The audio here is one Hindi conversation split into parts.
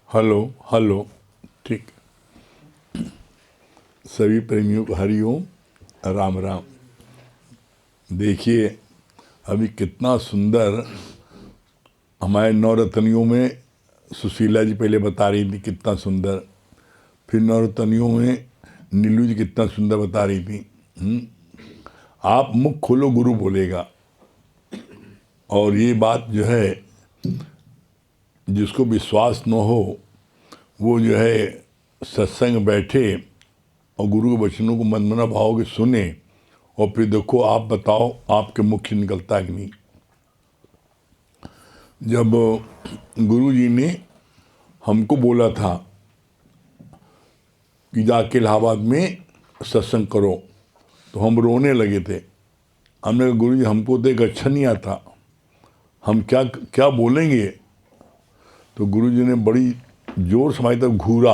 Hello hello. ठीक। सभी प्रेमियों को हरिओम, राम राम। देखिए अभी कितना सुंदर हमारे नवरत्नियों में सुशीला जी पहले बता रही थी कितना सुंदर, फिर नवरत्नियों में नीलू जी कितना सुंदर बता रही थी। आप मुख खोलो गुरु बोलेगा। और ये बात जो है जिसको विश्वास न हो वो जो है सत्संग बैठे और गुरु के वचनों को मनमना भाव के सुने और फिर देखो आप बताओ आपके मुख से निकलता है कि नहीं। जब गुरु जी ने हमको बोला था कि जाके इलाहाबाद में सत्संग करो तो हम रोने लगे थे। हमने कहा गुरु जी हमको तो एक अच्छा नहीं आता, हम क्या क्या बोलेंगे। तो गुरु जी ने बड़ी जोर से हमारी तरफ घूरा,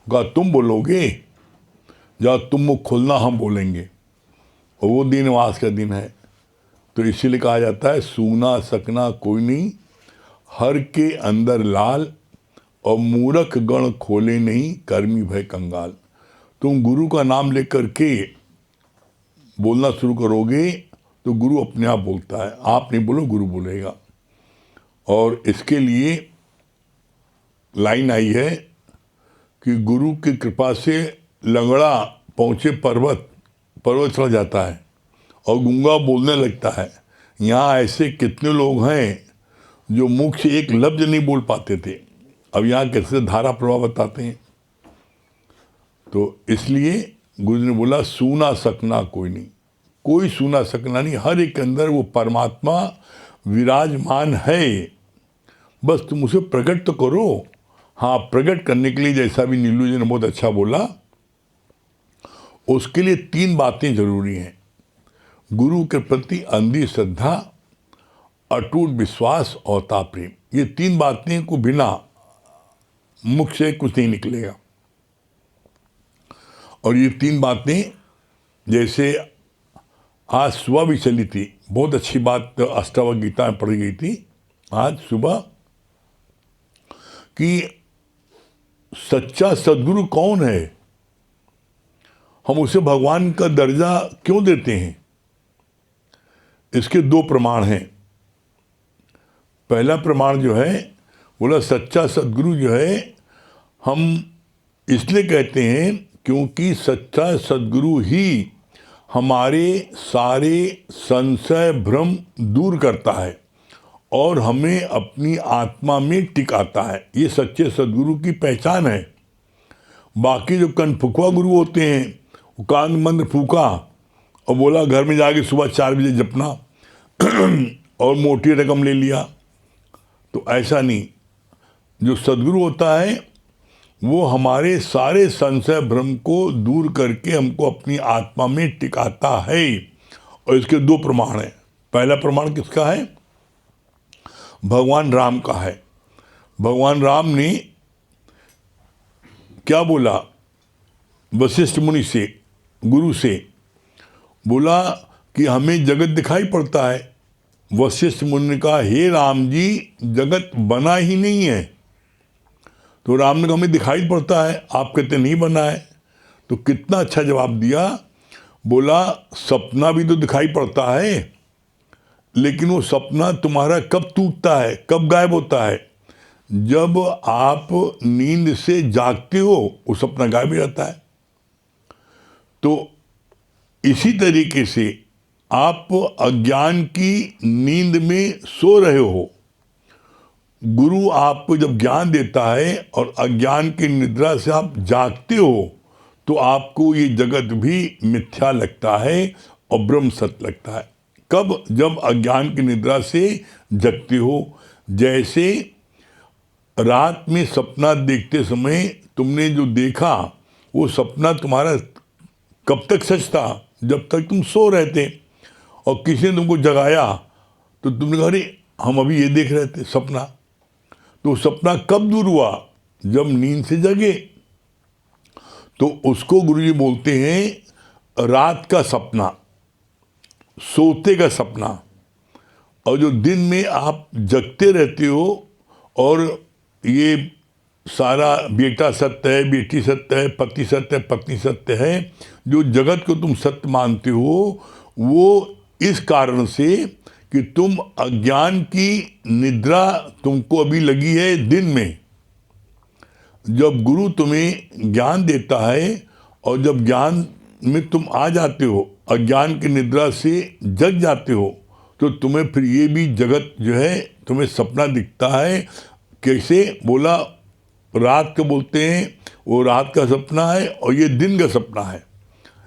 कहा तुम बोलोगे, जाओ तुम मुख खोलना हम बोलेंगे। और वो दिन वास का दिन है। तो इसीलिए कहा जाता है सूना सकना कोई नहीं, हर के अंदर लाल, और मूर्ख गण खोले नहीं कर्मी भय कंगाल। तुम गुरु का नाम लेकर के बोलना शुरू करोगे तो गुरु अपने आप बोलता है, आप नहीं बोलो गुरु बोलेगा। और इसके लिए लाइन आई है कि गुरु की कृपा से लंगड़ा पहुँचे पर्वत, पर्वत चढ़ जाता है और गूंगा बोलने लगता है। यहाँ ऐसे कितने लोग हैं जो मुख से एक लफ्ज नहीं बोल पाते थे, अब यहाँ कैसे धारा प्रवाह बताते हैं। तो इसलिए गुरु ने बोला सूना सकना कोई नहीं, कोई सूना सकना नहीं, हर एक के अंदर वो परमात्मा विराजमान है, बस तुम उसे प्रकट तो करो। हाँ, प्रकट करने के लिए जैसा भी नीलू जी ने बहुत अच्छा बोला, उसके लिए 3 बातें जरूरी हैं। गुरु के प्रति अंधी श्रद्धा, अटूट विश्वास और ताप्रेम। ये 3 बातें को बिना मुख से कुछ नहीं निकलेगा। और ये 3 बातें जैसे आज सुबह भी चली थी, बहुत अच्छी बात अष्टावक्र गीता में पढ़ी गई थी आज सुबह, कि सच्चा सद्गुरु कौन है, हम उसे भगवान का दर्जा क्यों देते हैं। इसके 2 प्रमाण हैं। पहला प्रमाण जो है बोला सच्चा सद्गुरु जो है हम इसलिए कहते हैं क्योंकि सच्चा सद्गुरु ही हमारे सारे संशय भ्रम दूर करता है और हमें अपनी आत्मा में टिकाता है। ये सच्चे सद्गुरु की पहचान है। बाकी जो कनफुकवा गुरु होते हैं वो कान मंद फूका और बोला घर में जाके सुबह 4 बजे जपना और मोटी रकम ले लिया, तो ऐसा नहीं। जो सद्गुरु होता है वो हमारे सारे संशय भ्रम को दूर करके हमको अपनी आत्मा में टिकाता है। और इसके 2 प्रमाण हैं। पहला प्रमाण किसका है? भगवान राम का है। भगवान राम ने क्या बोला वशिष्ठ मुनि से, गुरु से बोला कि हमें जगत दिखाई पड़ता है। वशिष्ठ मुनि ने कहा हे राम जी जगत बना ही नहीं है। तो राम ने कहा हमें दिखाई पड़ता है, आप कहते नहीं बना है। तो कितना अच्छा जवाब दिया, बोला सपना भी तो दिखाई पड़ता है, लेकिन वो सपना तुम्हारा कब टूटता है, कब गायब होता है? जब आप नींद से जागते हो वो सपना गायब हो जाता है। तो इसी तरीके से आप अज्ञान की नींद में सो रहे हो, गुरु आपको जब ज्ञान देता है और अज्ञान की निद्रा से आप जागते हो तो आपको ये जगत भी मिथ्या लगता है और ब्रह्म सत्य लगता है। कब? जब अज्ञान की निद्रा से जगते हो। जैसे रात में सपना देखते समय तुमने जो देखा वो सपना तुम्हारा कब तक सच था? जब तक तुम सो रहे थे और किसी ने तुमको जगाया तो तुमने कहा अरे हम अभी ये देख रहे थे सपना। तो सपना कब दूर हुआ? जब नींद से जगे। तो उसको गुरुजी बोलते हैं रात का सपना, सोते का सपना। और जो दिन में आप जगते रहते हो और ये सारा बेटा सत्य है, बेटी सत्य है, पति सत्य है, पत्नी सत्य है, जो जगत को तुम सत्य मानते हो वो इस कारण से कि तुम अज्ञान की निद्रा तुमको अभी लगी है दिन में। जब गुरु तुम्हें ज्ञान देता है और जब ज्ञान में तुम आ जाते हो, अज्ञान की निद्रा से जग जाते हो, तो तुम्हें फिर ये भी जगत जो है तुम्हें सपना दिखता है। कैसे बोला, रात का बोलते हैं वो रात का सपना है और ये दिन का सपना है।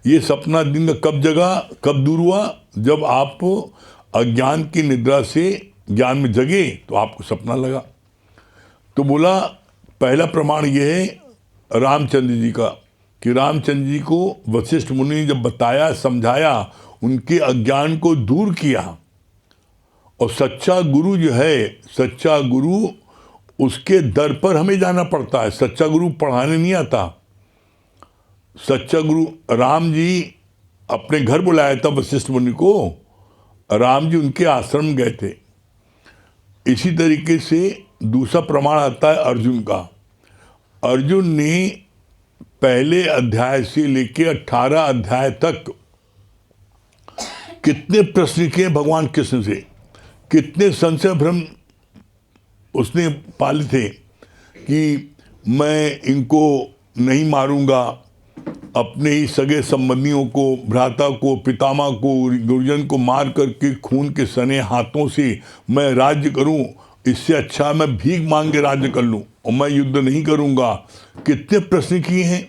ये सपना दिन का कब जगा, कब दूर हुआ, जब आप अज्ञान की निद्रा से ज्ञान में जगे तो आपको सपना लगा। तो बोला पहला प्रमाण ये है रामचंद्र जी का कि रामचंद्र जी को वशिष्ठ मुनि ने जब बताया, समझाया, उनके अज्ञान को दूर किया। और सच्चा गुरु जो है, सच्चा गुरु उसके दर पर हमें जाना पड़ता है। सच्चा गुरु पढ़ाने नहीं आता। सच्चा गुरु राम जी अपने घर बुलाया था वशिष्ठ मुनि को, राम जी उनके आश्रम गए थे। इसी तरीके से दूसरा प्रमाण आता है अर्जुन का। अर्जुन ने पहले अध्याय से लेकर 18 अध्याय तक कितने प्रश्न किए भगवान कृष्ण से, कितने संशय भ्रम उसने पाले थे कि मैं इनको नहीं मारूंगा, अपने ही सगे संबंधियों को, भ्राता को, पितामह को, गुरुजन को मार करके खून के सने हाथों से मैं राज्य करूं, इससे अच्छा मैं भीख मांग के राज्य कर लूं और मैं युद्ध नहीं करूंगा। कितने प्रश्न किए हैं।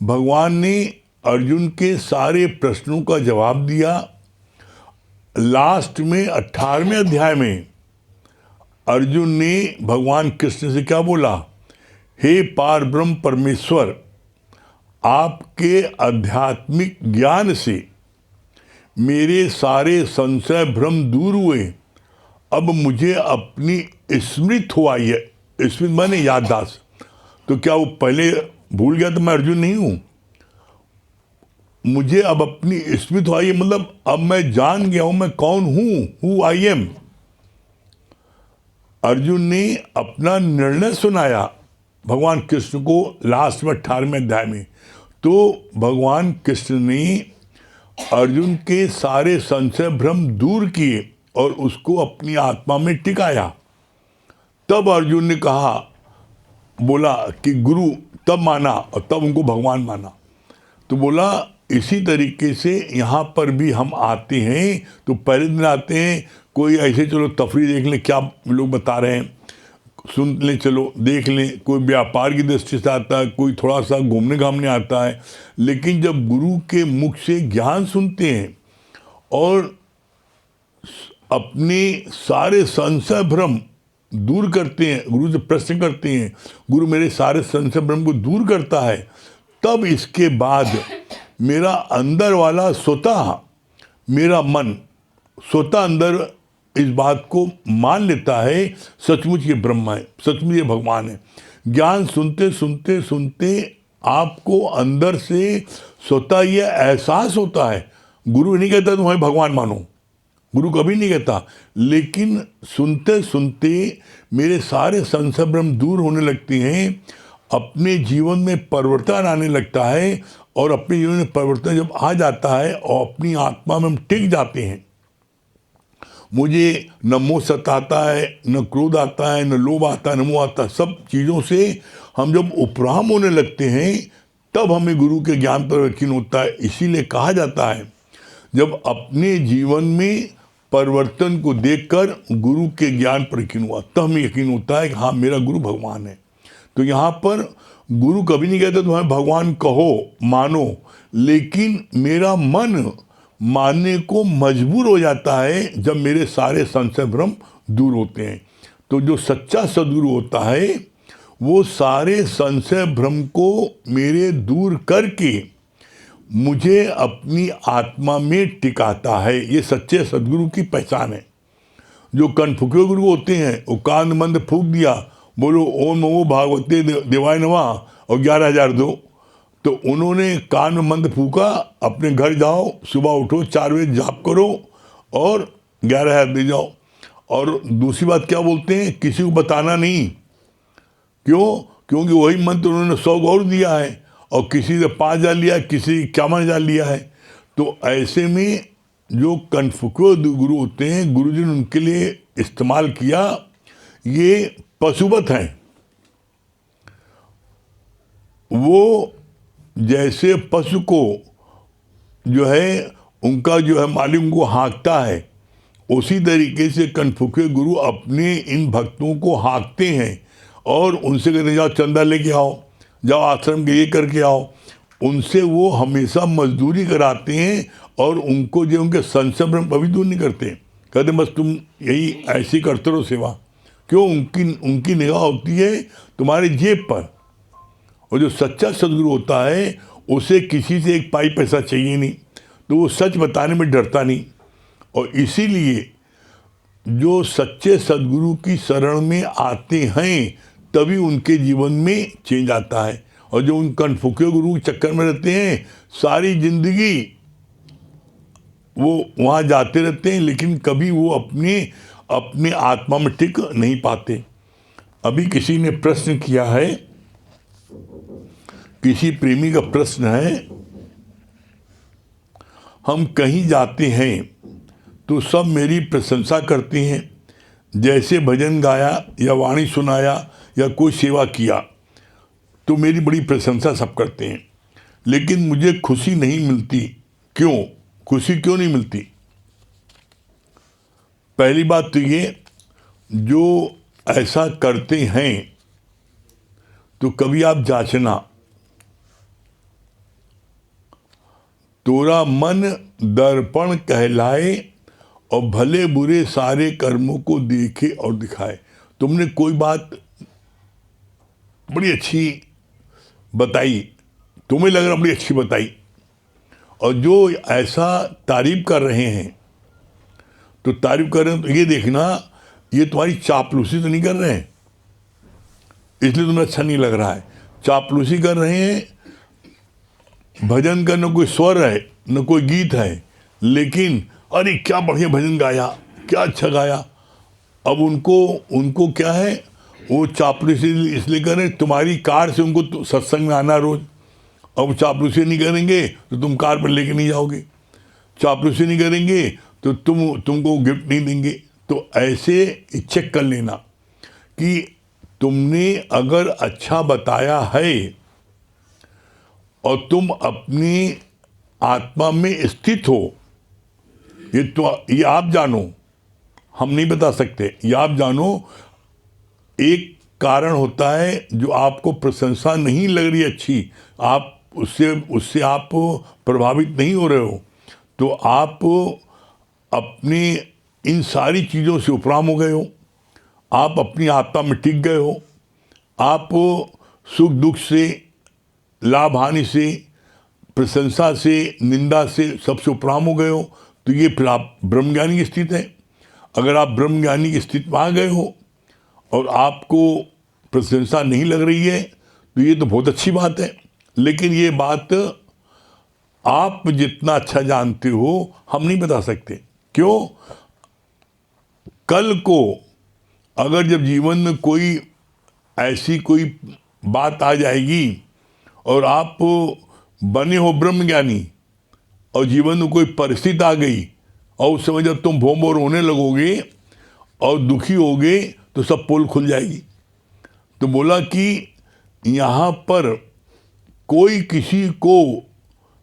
भगवान ने अर्जुन के सारे प्रश्नों का जवाब दिया। लास्ट में 18वें अध्याय में अर्जुन ने भगवान कृष्ण से क्या बोला, हे पार ब्रह्म परमेश्वर, आपके आध्यात्मिक ज्ञान से मेरे सारे संशय भ्रम दूर हुए। अब मुझे अपनी स्मृति हो आई है। स्मृति माने याददाश्त। तो क्या वो पहले भूल गया तो मैं अर्जुन नहीं हूं? मुझे अब अपनी स्मृति हो आई है, मतलब अब मैं जान गया हूं मैं कौन हूं, हु आई एम। अर्जुन ने अपना निर्णय सुनाया भगवान कृष्ण को लास्ट में 18वें अध्याय में। तो भगवान कृष्ण ने अर्जुन के सारे संशय भ्रम दूर किए और उसको अपनी आत्मा में टिकाया। तब अर्जुन ने कहा, बोला कि गुरु, तब माना और तब उनको भगवान माना। तो बोला इसी तरीके से यहाँ पर भी हम आते हैं तो पहले दिन आते हैं, कोई ऐसे चलो तफरी देख लें क्या लोग बता रहे हैं, सुन लें, चलो देख लें। कोई व्यापार की दृष्टि से आता है, कोई थोड़ा सा घूमने घामने आता है। लेकिन जब गुरु के मुख से ज्ञान सुनते हैं और अपने सारे संशय भ्रम दूर करते हैं, गुरु से प्रश्न करते हैं, गुरु मेरे सारे संशय भ्रम को दूर करता है, तब इसके बाद मेरा अंदर वाला स्वतः, मेरा मन स्वतः अंदर इस बात को मान लेता है सचमुच ये ब्रह्म है, सचमुच ये भगवान है। ज्ञान सुनते सुनते सुनते आपको अंदर से स्वतः ये एहसास होता है। गुरु नहीं कहता तुम्हें भगवान मानो, गुरु कभी नहीं कहता, लेकिन सुनते सुनते मेरे सारे संशय भ्रम दूर होने लगते हैं, अपने जीवन में परिवर्तन आने लगता है। और अपने जीवन में परिवर्तन जब आ जाता है और अपनी आत्मा में हम टिक जाते हैं, मुझे न मोह सताता है, न क्रोध आता है, न लोभ आता है, न मोह आता है। सब चीज़ों से हम जब उपराम होने लगते हैं तब हमें गुरु के ज्ञान पर यकीन होता है। इसीलिए कहा जाता है जब अपने जीवन में परिवर्तन को देखकर गुरु के ज्ञान पर यकीन हुआ तब हमें यकीन होता है कि हाँ मेरा गुरु भगवान है। तो यहाँ पर गुरु कभी नहीं कहता तुम्हें भगवान कहो मानो, लेकिन मेरा मन मानने को मजबूर हो जाता है जब मेरे सारे संशय भ्रम दूर होते हैं। तो जो सच्चा सद्गुरु होता है वो सारे संशय भ्रम को मेरे दूर करके मुझे अपनी आत्मा में टिकाता है। ये सच्चे सद्गुरु की पहचान है। जो कनफुके गुरु होते हैं वो कान मंद फूंक दिया, बोलो ओम नमो भागवते देवाय नमः और 11,000 दो, तो उन्होंने कान में मंद फूका, अपने घर जाओ, सुबह उठो 4 बजे जाप करो और 11,000 दे जाओ। और दूसरी बात क्या बोलते हैं, किसी को बताना नहीं, क्यों? क्योंकि वही मंत्र उन्होंने 100 और दिया है, और किसी ने 5,000 लिया, किसी 51,000 लिया है। तो ऐसे में जो कन्फ्यूक्यो गुरु होते हैं, गुरु जी ने उनके लिए इस्तेमाल किया, ये पशुवत हैं। वो जैसे पशु को जो है उनका जो है मालिक उनको हाँकता है, उसी तरीके से कन्फ्यूक्यो गुरु अपने इन भक्तों को हाँकते हैं और उनसे कहते हैं जाओ चंदा लेके आओ, जाओ आश्रम के ये करके आओ। उनसे वो हमेशा मजदूरी कराते हैं और उनको जो उनके संशय भ्रम कभी दूर नहीं करते। कहते बस तुम यही ऐसी करते रहो सेवा। क्यों? उनकी निगाह होती है तुम्हारे जेब पर। और जो सच्चा सदगुरु होता है उसे किसी से एक पाई पैसा चाहिए नहीं, तो वो सच बताने में डरता नहीं। और इसीलिए जो सच्चे सदगुरु की शरण में आते हैं तभी उनके जीवन में चेंज आता है। और जो उन कन्फ्यूक्यो गुरु के चक्कर में रहते हैं सारी जिंदगी वो वहाँ जाते रहते हैं, लेकिन कभी वो अपने आत्मा में टिक नहीं पाते। अभी किसी ने प्रश्न किया है, किसी प्रेमी का प्रश्न है, हम कहीं जाते हैं तो सब मेरी प्रशंसा करते हैं, जैसे भजन गाया या वाणी सुनाया या कोई सेवा किया तो मेरी बड़ी प्रशंसा सब करते हैं, लेकिन मुझे खुशी नहीं मिलती। क्यों? खुशी क्यों नहीं मिलती? पहली बात तो ये, जो ऐसा करते हैं तो कभी आप जांचना, तोरा मन दर्पण कहलाए और भले बुरे सारे कर्मों को देखे और दिखाए। तुमने कोई बात बड़ी अच्छी बताई, तुम्हें लग रहा बड़ी अच्छी बताई, और जो ऐसा तारीफ कर रहे हैं तो तारीफ कर रहे हैं तो ये देखना ये तुम्हारी चापलूसी तो नहीं कर रहे हैं, इसलिए तुम्हें अच्छा नहीं लग रहा है। चापलूसी कर रहे हैं, भजन का न कोई स्वर है न कोई गीत है, लेकिन अरे क्या बढ़िया भजन गाया, क्या अच्छा गाया। अब उनको क्या है, वो चापलूसी इसलिए कर रहे हैं तुम्हारी कार से उनको सत्संग में आना रोज। अब चापलूसी नहीं करेंगे तो तुम कार पर लेके नहीं जाओगे, चापलूसी नहीं करेंगे तो तुमको गिफ्ट नहीं देंगे। तो ऐसे चेक कर लेना कि तुमने अगर अच्छा बताया है और तुम अपनी आत्मा में स्थित हो, ये आप जानो, हम नहीं बता सकते, ये आप जानो। एक कारण होता है जो आपको प्रशंसा नहीं लग रही अच्छी, आप उससे आप प्रभावित नहीं हो रहे हो, तो आप अपनी इन सारी चीज़ों से उपराम हो गए हो, आप अपनी आत्मा में टिक गए हो, आप सुख दुख से, लाभ हानि से, प्रशंसा से, निंदा से सबसे उपराम हो गए हो। तो ये फिर आप ब्रह्मज्ञानी की स्थिति है। अगर आप ब्रह्मज्ञानी की स्थिति में आ गए हो और आपको प्रशंसा नहीं लग रही है तो ये तो बहुत अच्छी बात है, लेकिन ये बात आप जितना अच्छा जानते हो हम नहीं बता सकते। क्यों? कल को अगर जब जीवन में कोई ऐसी कोई बात आ जाएगी और आप बने हो ब्रह्मज्ञानी और जीवन में कोई परिस्थिति आ गई और उस समय जब तुम भोंबोर होने लगोगे और दुखी होगे तो सब पोल खुल जाएगी। तो बोला कि यहाँ पर कोई किसी को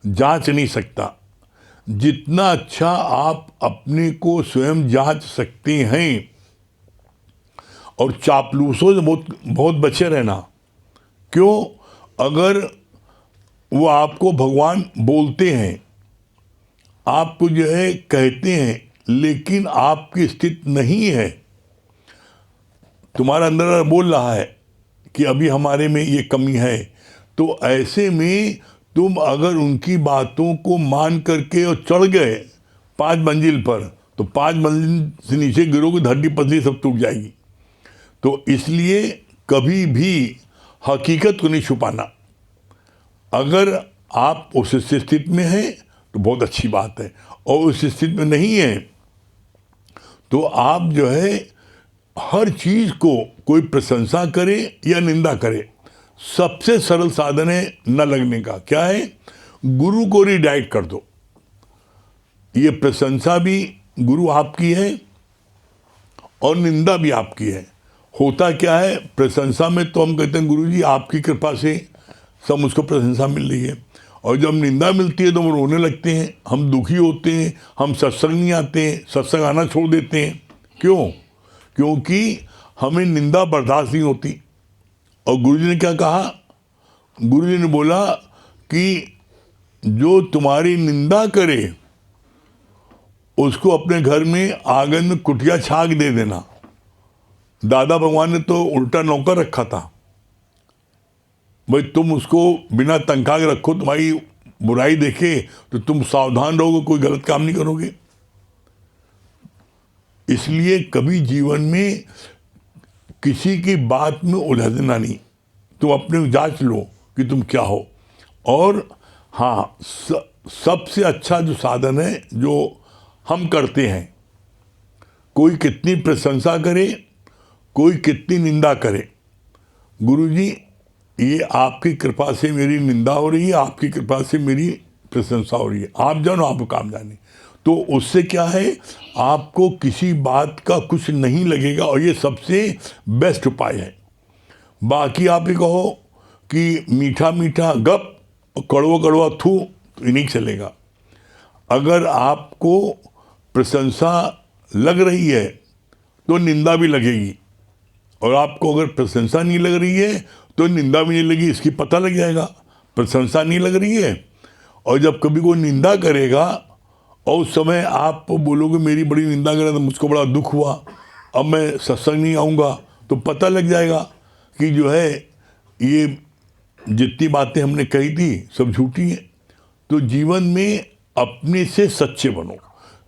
जांच नहीं सकता, जितना अच्छा आप अपने को स्वयं जांच सकते हैं। और चापलूसों से बहुत बचे रहना। क्यों? अगर वो आपको भगवान बोलते हैं, आपको जो है कहते हैं, लेकिन आपकी स्थिति नहीं है, तुम्हारा अंदर बोल रहा है कि अभी हमारे में ये कमी है, तो ऐसे में तुम अगर उनकी बातों को मान करके और चढ़ गए 5 मंजिल पर, तो 5 मंजिल से नीचे गिरोगे तो हड्डी पसली सब टूट जाएगी। तो इसलिए कभी भी हकीकत को नहीं छुपाना। अगर आप उस स्थिति में हैं तो बहुत अच्छी बात है, और उस स्थिति में नहीं है तो आप जो है हर चीज को कोई प्रशंसा करे या निंदा करे, सबसे सरल साधन है न लगने का। क्या है? गुरु को रिडायरेक्ट कर दो। ये प्रशंसा भी गुरु आपकी है और निंदा भी आपकी है। होता क्या है, प्रशंसा में तो हम कहते हैं गुरु जी आपकी कृपा से सब मुझको प्रशंसा मिल रही है, और जब निंदा मिलती है तो हम रोने लगते हैं, हम दुखी होते हैं, हम सत्संग नहीं आते हैं, सत्संग आना छोड़ देते हैं। क्यों? क्योंकि हमें निंदा बर्दाश्त नहीं होती। और गुरु जी ने क्या कहा? गुरु जी ने बोला कि जो तुम्हारी निंदा करे उसको अपने घर में आंगन में कुटिया छाक दे देना। दादा भगवान ने तो उल्टा नौकर रखा था, भाई तुम उसको बिना तनख्वाह के रखो, तुम्हारी बुराई देखे तो तुम सावधान रहोगे, कोई गलत काम नहीं करोगे। इसलिए कभी जीवन में किसी की बात में उलझना नहीं, तुम अपने जांच लो कि तुम क्या हो। और हाँ, सबसे अच्छा जो साधन है जो हम करते हैं, कोई कितनी प्रशंसा करे, कोई कितनी निंदा करे, गुरुजी ये आपकी कृपा से मेरी निंदा हो रही है, आपकी कृपा से मेरी प्रशंसा हो रही है, आप जानो आप काम जाने। तो उससे क्या है, आपको किसी बात का कुछ नहीं लगेगा, और ये सबसे बेस्ट उपाय है। बाकी आप ये कहो कि मीठा मीठा गप और कड़वा कड़वा थू, तो ये नहीं चलेगा। अगर आपको प्रशंसा लग रही है तो निंदा भी लगेगी, और आपको अगर प्रशंसा नहीं लग रही है तो निंदा भी नहीं लगी, इसकी पता लग जाएगा। प्रशंसा नहीं लग रही है, और जब कभी कोई निंदा करेगा और उस समय आप बोलोगे मेरी बड़ी निंदा करे तो मुझको बड़ा दुख हुआ, अब मैं सत्संग नहीं आऊँगा, तो पता लग जाएगा कि जो है ये जितनी बातें हमने कही थी सब झूठी हैं। तो जीवन में अपने से सच्चे बनो।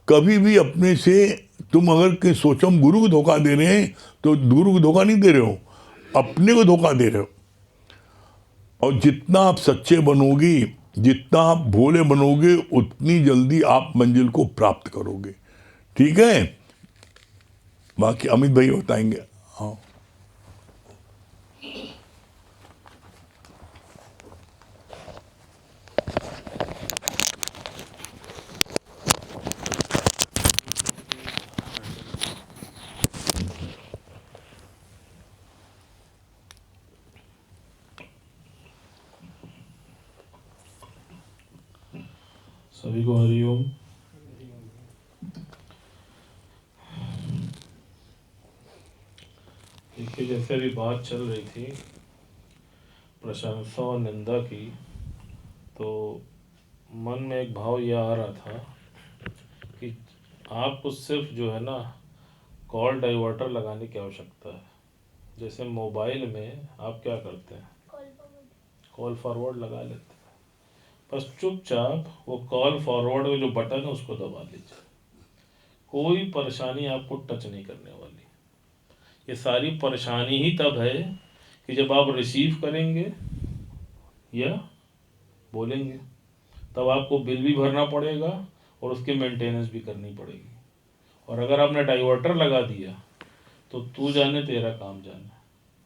कभी भी अपने से तुम अगर कि सोचो हम गुरु को धोखा दे रहे हैं, तो गुरु को धोखा नहीं दे रहे हो, अपने को धोखा दे रहे हो। और जितना आप सच्चे बनोगे, जितना आप भोले बनोगे, उतनी जल्दी आप मंजिल को प्राप्त करोगे। ठीक है, बाकी अमित भाई बताएंगे। हाँ, सभी को हरिओम। देखिए, जैसे अभी बात चल रही थी प्रशंसा और निंदा की, तो मन में एक भाव यह आ रहा था कि आपको सिर्फ जो है ना कॉल डाइवर्टर लगाने की आवश्यकता है। जैसे मोबाइल में आप क्या करते हैं, कॉल फॉरवर्ड लगा लेते हैं, बस चुपचाप वो कॉल फॉरवर्ड में जो बटन है उसको दबा लीजिए। कोई परेशानी आपको टच नहीं करने वाली। ये सारी परेशानी ही तब है कि जब आप रिसीव करेंगे या बोलेंगे, तब आपको बिल भी भरना पड़ेगा और उसकी मेंटेनेंस भी करनी पड़ेगी। और अगर आपने डाइवर्टर लगा दिया तो तू जाने तेरा काम जाने,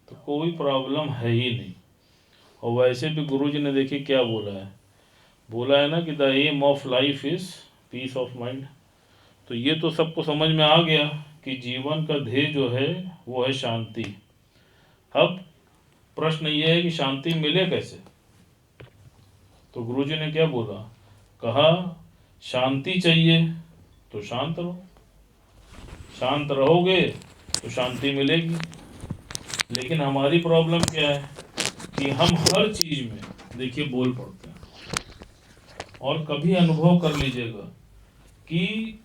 तो कोई प्रॉब्लम है ही नहीं। और वैसे भी गुरु जी ने देखिए क्या बोला है ना कि the aim of life is peace of mind. तो ये तो सबको समझ में आ गया कि जीवन का ध्येय जो है वो है शांति। अब प्रश्न ये है कि शांति मिले कैसे। तो गुरुजी ने क्या बोला, कहा शांति चाहिए तो शांत रहो, शांत रहोगे तो शांति मिलेगी। लेकिन हमारी प्रॉब्लम क्या है कि हम हर चीज में देखिए बोल पड़ते हैं। और कभी अनुभव कर लीजिएगा कि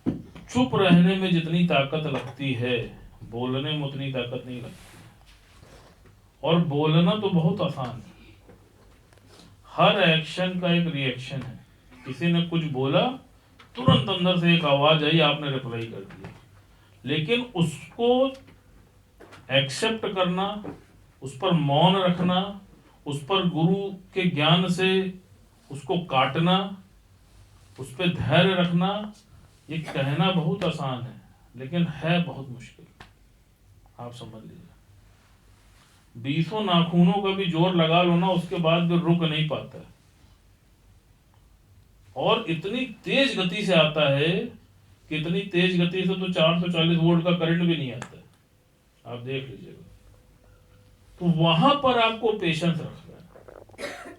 चुप रहने में जितनी ताकत लगती है, बोलने में उतनी ताकत नहीं लगती। और बोलना तो बहुत आसान है, हर एक्शन का एक रिएक्शन है। किसी ने कुछ बोला, तुरंत अंदर से एक आवाज आई, आपने रिप्लाई कर दिया। लेकिन उसको एक्सेप्ट करना, उस पर मौन रखना, उस पर गुरु के ज्ञान से उसको काटना, उस पर धैर्य रखना, ये कहना बहुत आसान है लेकिन है बहुत मुश्किल। आप समझ लीजिए, 20 नाखूनों का भी जोर लगा लो ना, उसके बाद भी रुक नहीं पाता है, और इतनी तेज गति से आता है कि इतनी तेज गति से तो 440 वोल्ट का करंट भी नहीं आता है, आप देख लीजिएगा। तो वहां पर आपको पेशेंस रखना है।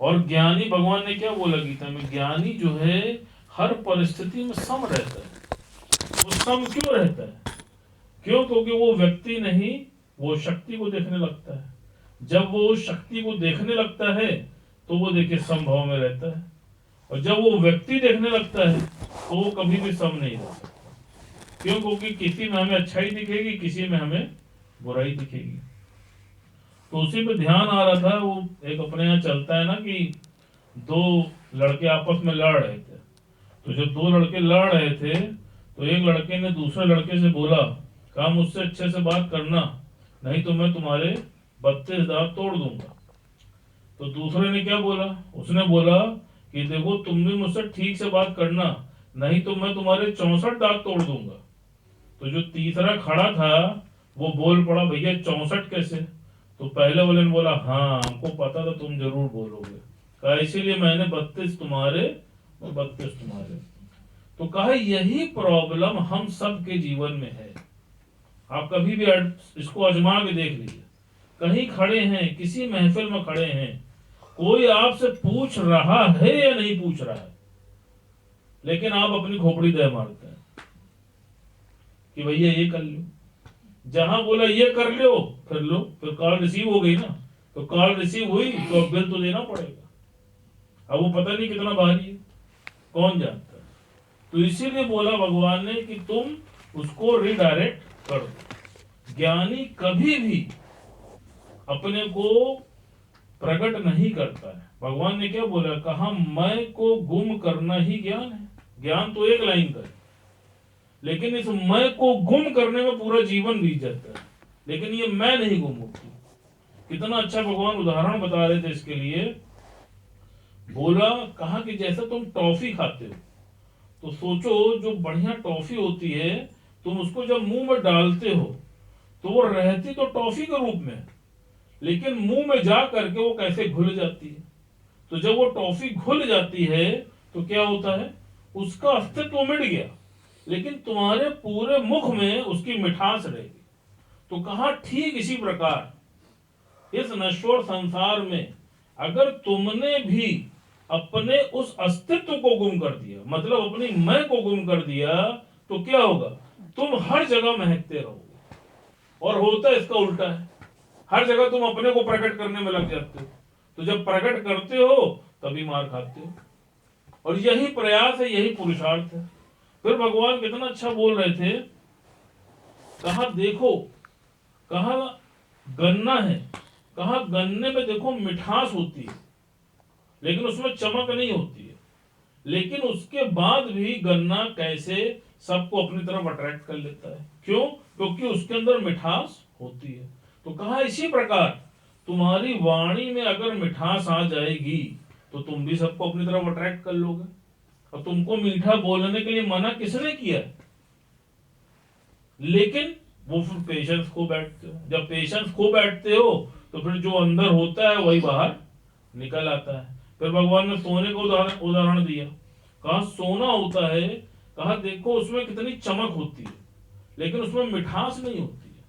और ज्ञानी, भगवान ने क्या बोला गीता में, ज्ञानी जो है हर परिस्थिति में सम रहता है। वो सम क्यों रहता है? क्यों? क्योंकि वो व्यक्ति नहीं, वो शक्ति को देखने लगता है। जब वो शक्ति को देखने लगता है तो वो देखिए समभाव में रहता है, और जब वो व्यक्ति देखने लगता है तो वो कभी भी सम नहीं रह सकता। क्यों? क्योंकि किसी में हमें अच्छाई दिखेगी, किसी में हमें बुराई दिखेगी। तो उसी पे ध्यान आ रहा था, वो एक अपने यहाँ चलता है ना कि दो लड़के आपस में लड़ रहे थे, तो जब दो लड़के लड़ रहे थे तो एक लड़के ने दूसरे लड़के से बोला, कहा मुझसे अच्छे से बात करना, नहीं तो मैं तुम्हारे 32 दांत तोड़ दूंगा। तो दूसरे ने क्या बोला? उसने बोला कि देखो तुम भी मुझसे ठीक से बात करना, नहीं तो मैं तुम्हारे 64 दांत तोड़ दूंगा। तो जो तीसरा खड़ा था वो बोल पड़ा, भैया 64 कैसे? तो पहले वाले ने बोला, हाँ हमको पता था तुम जरूर बोलोगे, कहा इसीलिए मैंने 32 तुम्हारे और 32 तुम्हारे। तो कहा यही प्रॉब्लम हम सब के जीवन में है। आप कभी भी इसको आजमा के देख लीजिए, कहीं खड़े हैं, किसी महफिल में खड़े हैं, कोई आपसे पूछ रहा है या नहीं पूछ रहा है, लेकिन आप अपनी खोपड़ी दे मारते हैं कि भैया ये कर लो। जहां बोला ये कर लो, फिर लो, फिर कॉल रिसीव हो गई ना, तो कॉल रिसीव हुई तो अब बिल तो देना पड़ेगा। अब वो पता नहीं कितना भारी है, कौन जानता है। तो इसीलिए बोला भगवान ने कि तुम उसको रिडायरेक्ट कर दो। ज्ञानी कभी भी अपने को प्रकट नहीं करता है। भगवान ने क्या बोला? कहा मैं को गुम करना ही ज्ञान है। ज्ञान तो एक लाइन का है, लेकिन इस मैं को गुम करने में पूरा जीवन बीत जाता है, लेकिन ये मैं नहीं गुम होती। कितना अच्छा भगवान उदाहरण बता रहे थे इसके लिए। बोला, कहा कि जैसे तुम टॉफी खाते हो, तो सोचो जो बढ़िया टॉफी होती है, तुम उसको जब मुंह में डालते हो तो वो रहती तो टॉफी के रूप में, लेकिन मुंह में जा करके वो कैसे घुल जाती है। तो जब वो टॉफी घुल जाती है तो क्या होता है? उसका अस्तित्व मिट गया, लेकिन तुम्हारे पूरे मुख में उसकी मिठास रहेगी। तो कहा ठीक इसी प्रकार इस नश्वर संसार में अगर तुमने भी अपने उस अस्तित्व को गुम कर दिया, मतलब अपनी मैं को गुम कर दिया, तो क्या होगा? तुम हर जगह महकते रहोगे। और होता इसका उल्टा है, हर जगह तुम अपने को प्रकट करने में लग जाते हो, तो जब प्रकट करते हो तभी मार खाते हो। और यही प्रयास है, यही पुरुषार्थ है। फिर भगवान कितना अच्छा बोल रहे थे, कहा देखो, कहा गन्ना है, कहा गन्ने में देखो मिठास होती है, लेकिन उसमें चमक नहीं होती है, लेकिन उसके बाद भी गन्ना कैसे सबको अपनी तरफ अट्रैक्ट कर लेता है। क्यों? क्योंकि उसके अंदर मिठास होती है। तो कहा इसी प्रकार तुम्हारी वाणी में अगर मिठास आ जाएगी तो तुम भी सबको अपनी तरफ अट्रैक्ट कर लोगे। और तुमको मीठा बोलने के लिए मना किसने किया? लेकिन वो फिर पेशेंस खो बैठते हो। जब पेशेंस खो बैठते हो तो फिर जो अंदर होता है वही बाहर निकल आता है। फिर भगवान ने सोने को उदाहरण दिया, कहा सोना होता है, कहा देखो उसमें कितनी चमक होती है, लेकिन उसमें मिठास नहीं होती है,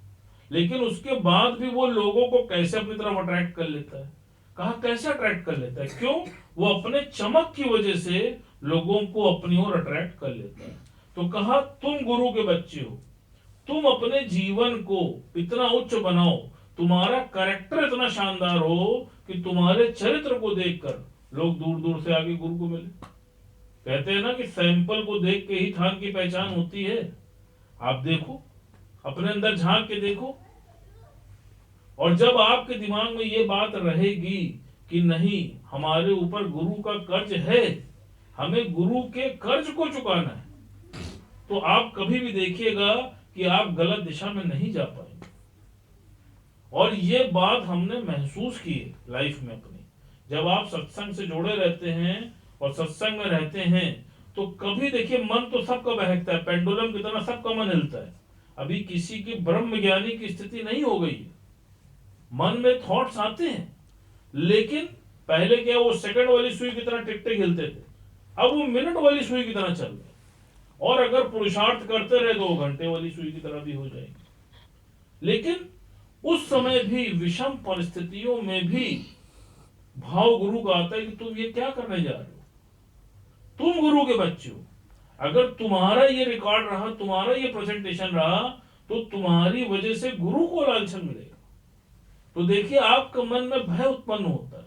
लेकिन उसके बाद भी वो लोगों को कैसे अपनी तरफ अट्रैक्ट कर लेता है। कहा कैसे अट्रैक्ट कर लेता है? क्यों? वो अपने चमक की वजह से लोगों को अपनी ओर अट्रैक्ट कर लेता है। तो कहा तुम गुरु के बच्चे हो, तुम अपने जीवन को इतना उच्च बनाओ, तुम्हारा कैरेक्टर इतना शानदार हो कि तुम्हारे चरित्र को देखकर लोग दूर दूर से आगे गुरु को मिले। कहते हैं ना कि सैंपल को देख के ही थान की पहचान होती है। आप देखो, अपने अंदर झांक के देखो, और जब आपके दिमाग में ये बात रहेगी कि नहीं हमारे ऊपर गुरु का कर्ज है, हमें गुरु के कर्ज को चुकाना है, तो आप कभी भी देखिएगा कि आप गलत दिशा में नहीं जा पाएंगे। और ये बात हमने महसूस की है लाइफ में अपनी। जब आप सत्संग से जुड़े रहते हैं और सत्संग में रहते हैं तो कभी देखिए मन तो सबका बहकता है, पेंडुलम की तरह सबका मन हिलता है, अभी किसी की ब्रह्म ज्ञानी की स्थिति नहीं हो गई है। मन में थॉट्स आते हैं, लेकिन पहले क्या वो सेकंड वाली सुई की तरह टिकटे हिलते थे, अब वो मिनट वाली सुई की तरह चल रहे। और अगर पुरुषार्थ करते रहे तो वो घंटे वाली सुई की तरह भी हो जाएंगे। लेकिन उस समय भी विषम परिस्थितियों में भी भाव गुरु का आता है कि तुम ये क्या करने जा रहे हो, तुम गुरु के बच्चे हो। अगर तुम्हारा ये रिकॉर्ड रहा, तुम्हारा ये प्रेजेंटेशन रहा, तो तुम्हारी वजह से गुरु को लालसन मिलेगा। तो देखिए आपके मन में भय उत्पन्न होता है,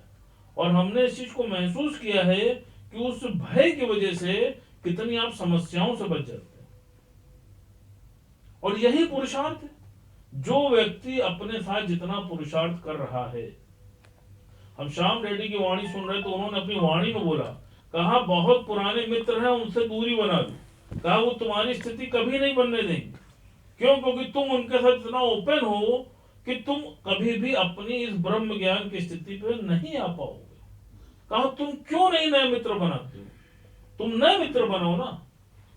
और हमने इस चीज को महसूस किया है कि उस भय की वजह से कितनी आप समस्याओं से बच जाते हैं। और यही पुरुषार्थ है। जो व्यक्ति अपने साथ जितना पुरुषार्थ कर रहा है, हम श्याम रेड्डी की वाणी सुन रहे तो उन्होंने अपनी वाणी में बोला, कहा बहुत पुराने मित्र हैं उनसे दूरी बना लो, कहा वो तुम्हारी स्थिति कभी नहीं बनने देंगे। क्यों? क्योंकि तुम उनके साथ इतना ओपन हो कि तुम कभी भी अपनी इस ब्रह्म ज्ञान की स्थिति पे नहीं आ पाओगे। कहा तुम क्यों नहीं नए मित्र बनाते हो? तुम नए मित्र बनाओ ना,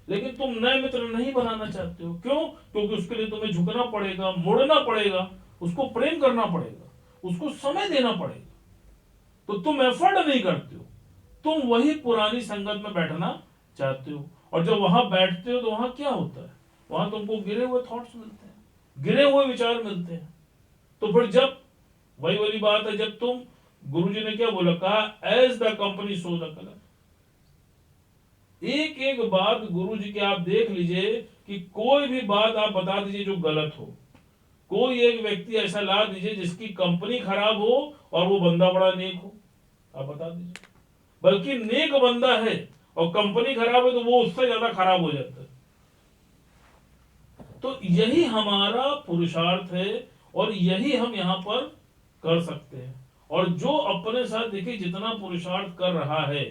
लेकिन तुम नए मित्र नहीं बनाना चाहते हो। क्यों? क्योंकि उसके लिए तुम्हें झुकना पड़ेगा, मुड़ना पड़ेगा, उसको प्रेम करना पड़ेगा, उसको समय देना पड़ेगा। तो तुम एफर्ट नहीं करते हो, तुम वही पुरानी संगत में बैठना चाहते हो। और जब वहां बैठते हो तो वहां क्या होता है? वहां तुमको गिरे हुए थॉट्स मिलते हैं, गिरे हुए विचार मिलते हैं। तो फिर जब वही वाली बात है, जब तुम, गुरुजी ने क्या बोला, कहा as the company so the colour. एक एक बात गुरुजी की आप देख लीजिए कि कोई भी बात आप बता दीजिए जो गलत हो। कोई एक व्यक्ति ऐसा ला दीजिए जिसकी कंपनी खराब हो और वो बंदा बड़ा नेक हो, आप बता दीजिए। बल्कि नेक बंदा है और कंपनी खराब है तो वो उससे ज्यादा खराब हो जाता है। तो यही हमारा पुरुषार्थ है और यही हम यहां पर कर सकते हैं। और जो अपने साथ देखिए जितना पुरुषार्थ कर रहा है,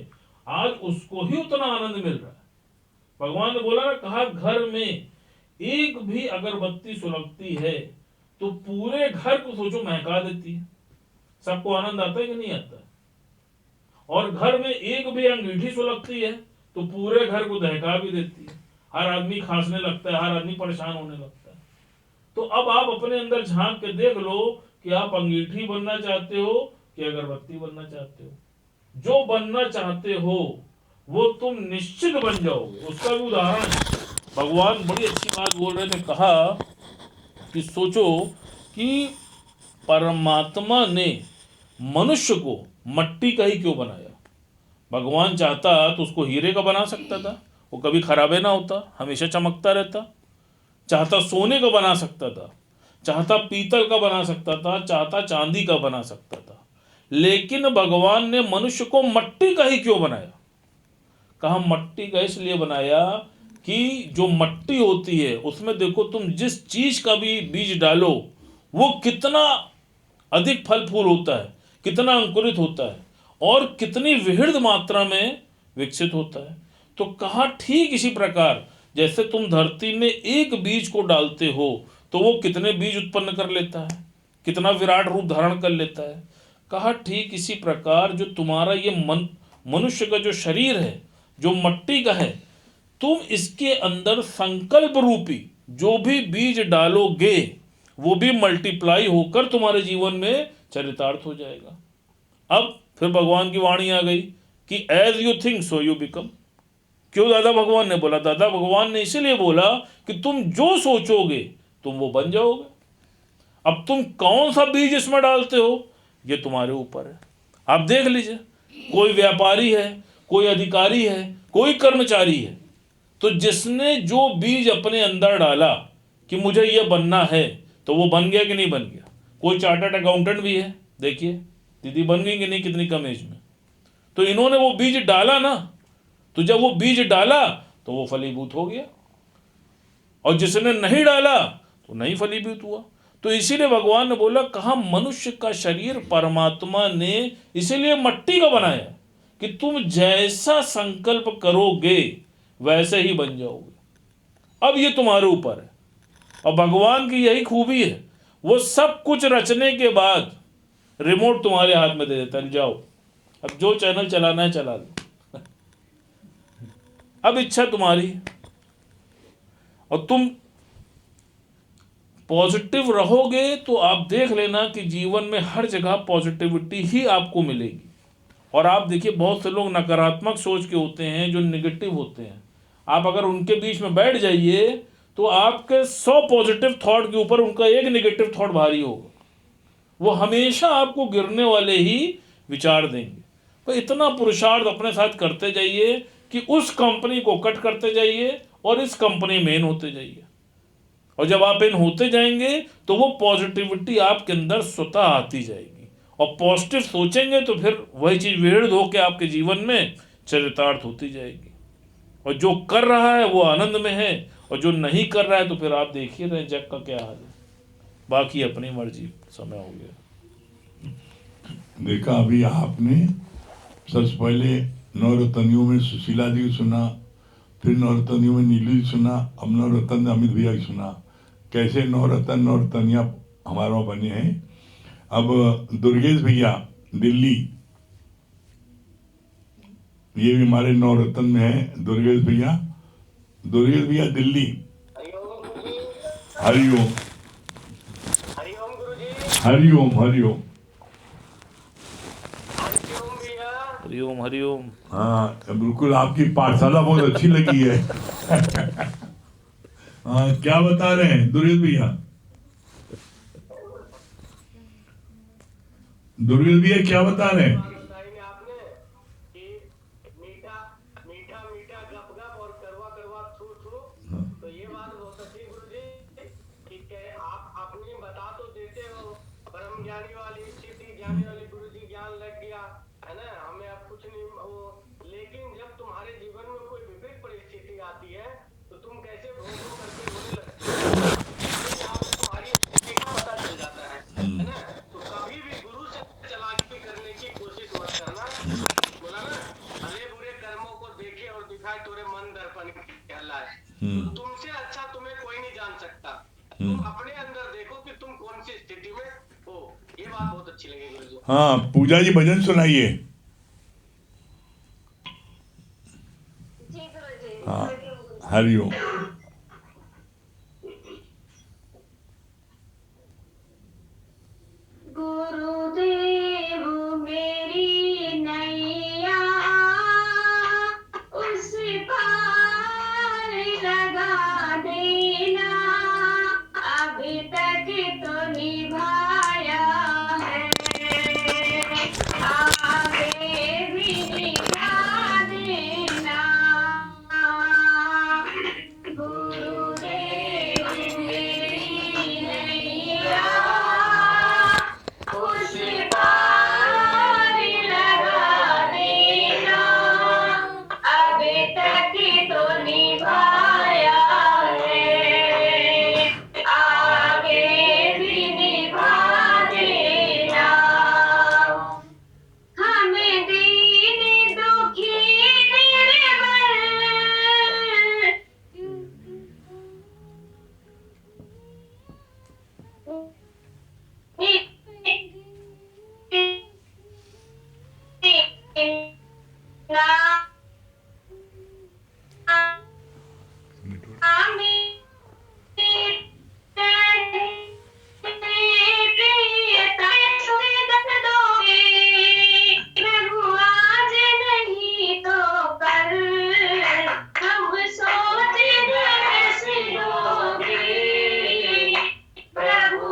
आज उसको ही उतना आनंद मिल रहा है। भगवान ने बोला ना, कहा घर में एक भी अगरबत्ती सुलगती है तो पूरे घर को सोचो महका देती है। सबको आनंद आता है कि नहीं आता है? और घर में एक भी अंगीठी सुलगती है तो पूरे घर को दहका भी देती है। हर आदमी खांसने लगता है, हर आदमी परेशान होने लगता है। तो अब आप अपने अंदर झांक के देख लो कि आप अंगीठी बनना चाहते हो कि अगरबत्ती बनना चाहते हो। जो बनना चाहते हो वो तुम निश्चित बन जाओगे। उसका भी उदाहरण है। भगवान बड़ी अच्छी बात बोल रहे थे, कहा कि सोचो कि परमात्मा ने मनुष्य को मट्टी का ही क्यों बनाया। भगवान चाहता तो उसको हीरे का बना सकता था, वो कभी खराबे ना होता, हमेशा चमकता रहता। चाहता सोने का बना सकता था, चाहता पीतल का बना सकता था, चाहता चांदी का बना सकता था। लेकिन भगवान ने मनुष्य को मट्टी का ही क्यों बनाया? कहा मट्टी का इसलिए बनाया कि जो मट्टी होती है उसमें देखो तुम जिस चीज का भी बीज डालो वो कितना अधिक फल फूल होता है, कितना अंकुरित होता है और कितनी विहृद मात्रा में विकसित होता है। तो कहा ठीक इसी प्रकार जैसे तुम धरती में एक बीज को डालते हो तो वो कितने बीज उत्पन्न कर लेता है, कितना विराट रूप धारण कर लेता है। कहा ठीक इसी प्रकार जो तुम्हारा ये मनुष्य का जो शरीर है, जो मट्टी का है, तुम इसके अंदर संकल्प रूपी जो भी बीज डालोगे वो भी मल्टीप्लाई होकर तुम्हारे जीवन में चरितार्थ हो जाएगा। अब फिर भगवान की वाणी आ गई कि as you think so you become. क्यों दादा भगवान ने बोला? दादा भगवान ने इसीलिए बोला कि तुम जो सोचोगे तुम वो बन जाओगे। अब तुम कौन सा बीज इसमें डालते हो ये तुम्हारे ऊपर है। आप देख लीजिए, कोई व्यापारी है, कोई अधिकारी है, कोई कर्मचारी है, तो जिसने जो बीज अपने अंदर डाला कि मुझे ये बनना है तो वो बन गया कि नहीं बन गया। कोई चार्टर्ड अकाउंटेंट भी है, देखिए दीदी बन गई कि नहीं कितनी कम एज में। तो इन्होंने वो बीज डाला ना, तो जब वो बीज डाला तो वो फलीभूत हो गया, और जिसने नहीं डाला तो नहीं फलीभूत हुआ। तो इसीलिए भगवान ने बोला, कहा मनुष्य का शरीर परमात्मा ने इसीलिए मट्टी का बनाया कि तुम जैसा संकल्प करोगे वैसे ही बन जाओगे। अब ये तुम्हारे ऊपर है। और भगवान की यही खूबी है, वो सब कुछ रचने के बाद रिमोट तुम्हारे हाथ में दे देता है, जाओ अब जो चैनल चलाना है चला लो। अब इच्छा तुम्हारी है। और तुम पॉजिटिव रहोगे तो आप देख लेना कि जीवन में हर जगह पॉजिटिविटी ही आपको मिलेगी। और आप देखिए बहुत से लोग नकारात्मक सोच के होते हैं, जो नेगेटिव होते हैं, आप अगर उनके बीच में बैठ जाइए तो आपके 100 पॉजिटिव थॉट के ऊपर उनका एक नेगेटिव थॉट भारी होगा। वो हमेशा आपको गिरने वाले ही विचार देंगे। तो इतना पुरुषार्थ अपने साथ करते जाइए कि उस कंपनी को कट करते जाइए और इस कंपनी में इन होते जाइए। और जब आप इन होते जाएंगे तो वो पॉजिटिविटी आपके अंदर स्वतः आती जाएगी। और पॉजिटिव सोचेंगे तो फिर वही चीज़ विहित होकर आपके जीवन में चरितार्थ होती जाएगी। और जो कर रहा है वो आनंद में है, और जो नहीं कर रहा है तो फिर आप देखिए रहे जग का क्या हाल है। बाकी अपनी मर्जी, समय हो गया। देखा अभी आपने सबसे पहले नवरत्नियों में सुशीला जी को सुना, फिर नवरत्नियों में नीलू जी सुना, अब नवरत्न में अमित भैया की सुना। कैसे नवरत्न नवरत्नियाँ हमारा बने हैं। अब दुर्गेश भैया दिल्ली, ये भी हमारे नवरत्न में है। दुर्गेश भैया दिल्ली। हरिओम हरिओम हरिओम हरिओम हरिओम। हाँ बिल्कुल, आपकी पाठशाला बहुत अच्छी लगी है। हाँ, क्या बता रहे हैं दुर्गेश भैया? क्या बता रहे हैं? तुमसे अच्छा तुम्हें कोई नहीं जान सकता। तुम अपने अंदर देखो कि तुम कौन सी स्थिति में हो। ये बात बहुत अच्छी लगी गुरुजी। हाँ, पूजा जी भजन सुनाइए। हाँ, हरिओम। गुरुदेव मेरी नैया उस पार लगा देना, अभी तक तो निभाया है, आगे भी निभा देना। गुरुदेव मेरी नैया उस पार लगा देना, अभी तक तो निभाया है, आगे भी निभा देना। हमें दीन दुखी निर्बल प्रभु आज नहीं तो कल, हम सोच कैसे दोगे, प्रभु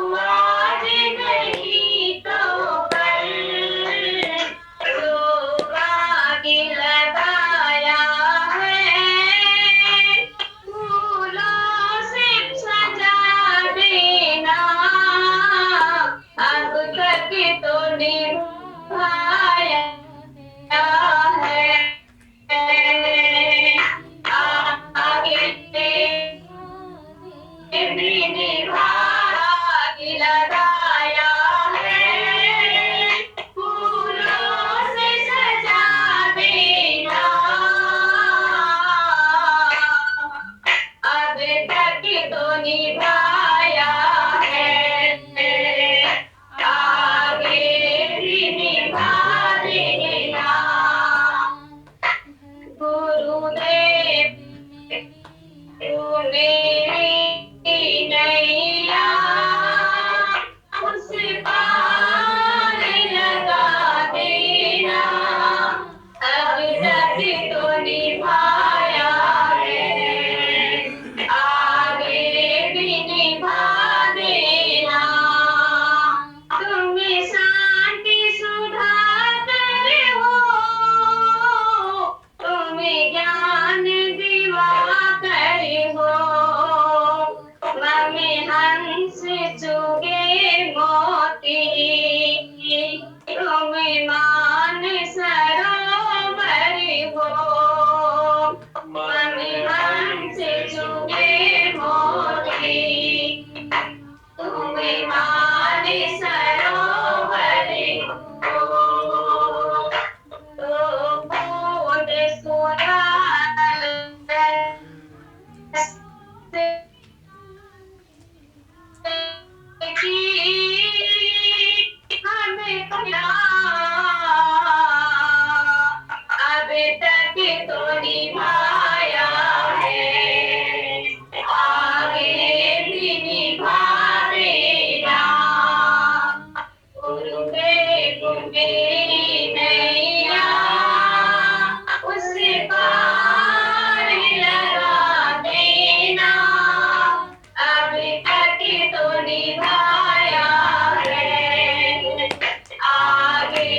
माने सरोवर को तो फूट सुधार हमें पिला अब तक तो निभाया है आगे भी निभाएगा गुरुवे नैया उस पार लगा देना अब तक तो निभाया है आगे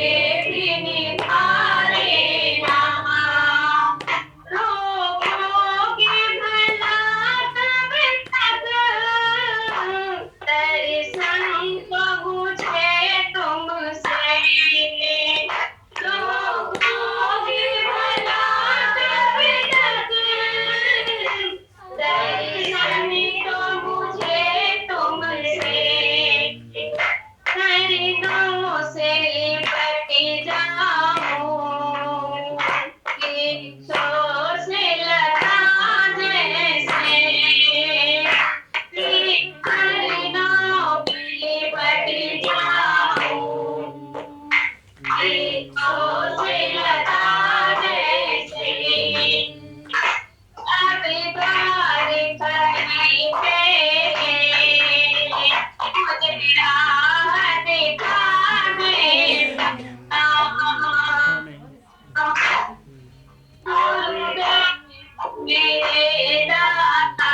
भी निभा लेना रोकोगे भला तब तक दर्शन को मुझे तुमसे रोकोगे भला तब तक दर्शन को मुझे तुमसे खरीदों से लिपट जाऊं किसों से लगा जैसे खरीदों से लिपट जाऊं किसों से लगा जैसे अब बार कहीं पे मुझे राह दिखा देना मेरे दाता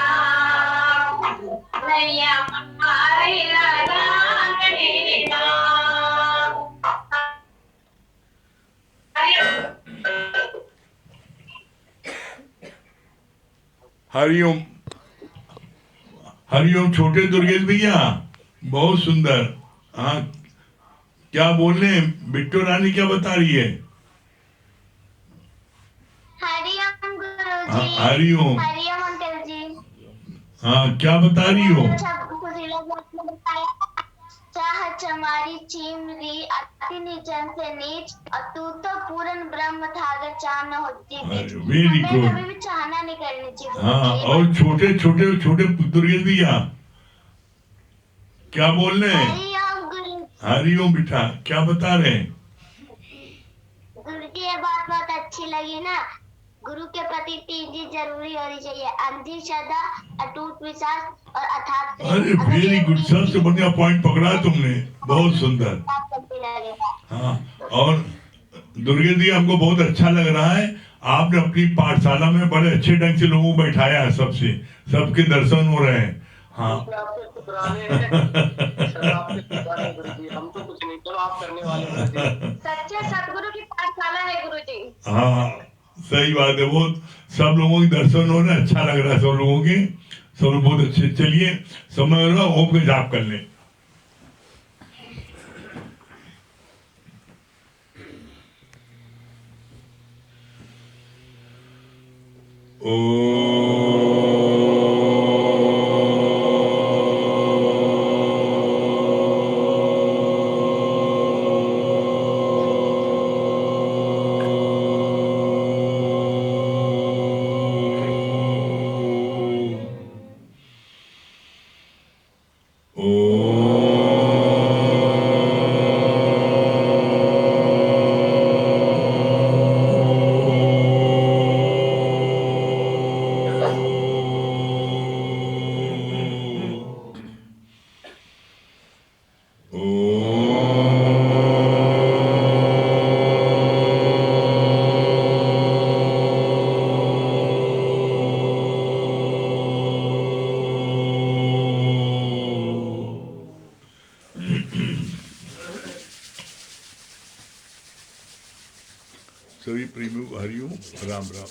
नैया पार लगा देना हरिओम हरिओम छोटे दुर्गेश भैया, बहुत सुंदर। हाँ, क्या बोल रहे हैं? बिट्टू रानी क्या बता रही है? हरिओम गुरुजी हाँ, हरिओम। हरिओम अंकल जी हाँ, क्या बता रही हो? चाहत हमारी चीमरी अति निचन से नीच और तू तो पूर्ण ब्रह्म था अगर चाहना होती बीच वेरी हमें गुड। कभी भी चाहना नहीं करनी चाहिए हाँ, और छोटे छोटे छोटे दुर्गेश भैया क्या बोल रहे हैं? हरिओम गुरु हरिओम बेटा, क्या बता रहे हैं? गुरु की ये बात बहुत अच्छी लगी ना। गुरु के प्रति 3 चीज जरूरी होनी चाहिए, अंधी श्रद्धा, अटूट विश्वास और अथाह प्रेम। अरे अगर वेरी ये गुड, 3 सबसे बढ़िया पॉइंट पकड़ा तुमने, बहुत सुंदर। बात करती लगेगा। हाँ, और दुर्गेश जी हमको बहुत अच्छा लग रहा है, आपने अपनी पाठशाला में बड़े अच्छे ढंग से लोगों को बैठाया है, सबके दर्शन हो रहे हैं। हाँ आपसे शुक्राने हैं। सर आपके शुक्राने गुरुजी, हम तो कुछ नहीं, चलो आप करने वाले गुरुजी। सच्चे सदगुरु की पाठशाला है गुरुजी। हाँ, सही बात है। वो सब लोगों के दर्शन हो रहे हैं, अच्छा लग रहा है सब लोगों के, सब लोग बहुत अच्छे। चलिए समय हो रहा, ओम के जाप कर लें। सभी प्रेमियों को हरिओम, राम राम।